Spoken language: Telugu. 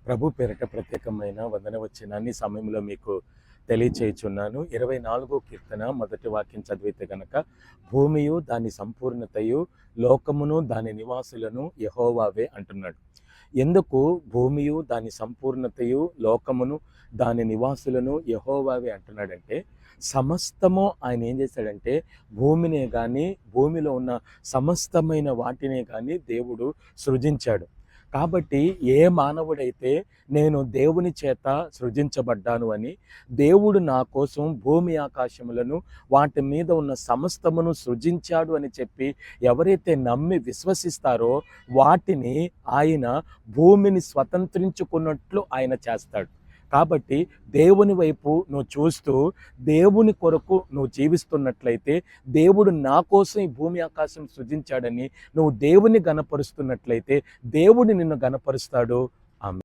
ప్రభు పేరిట ప్రత్యేకమైన వందనవచనాన్ని సమయంలో మీకు తెలియచేయుచున్నాను. 24వ కీర్తన మొదటి వాక్యం చదివితే గనక, భూమియు దాని సంపూర్ణతయు లోకమును దాని నివాసులను యెహోవావే అంటున్నాడు. ఎందుకు భూమియు దాని సంపూర్ణతయు లోకమును దాని నివాసులను యెహోవావే అంటున్నాడంటే, సమస్తము ఆయన ఏం చేశాడంటే భూమినే కానీ భూమిలో ఉన్న సమస్తమైన వాటినే కానీ దేవుడు సృజించాడు. కాబట్టి ఏ మానవుడైతే నేను దేవుని చేత సృజించబడ్డాను అని, దేవుడు నా కోసం భూమి ఆకాశములను వాటి మీద ఉన్న సమస్తమును సృజించాడు అని చెప్పి ఎవరైతే నమ్మి విశ్వసిస్తారో వాటిని ఆయన భూమిని స్వతంత్రించుకున్నట్లు ఆయన చేస్తాడు. కాబట్టి దేవుని వైపు నువ్వు చూస్తూ దేవుని కొరకు నువ్వు జీవిస్తున్నట్లయితే, దేవుడు నా కోసం ఈ భూమి ఆకాశం సృజించాడని నువ్వు దేవుని గణపరుస్తున్నట్లయితే దేవుడు నిన్ను గణపరుస్తాడు,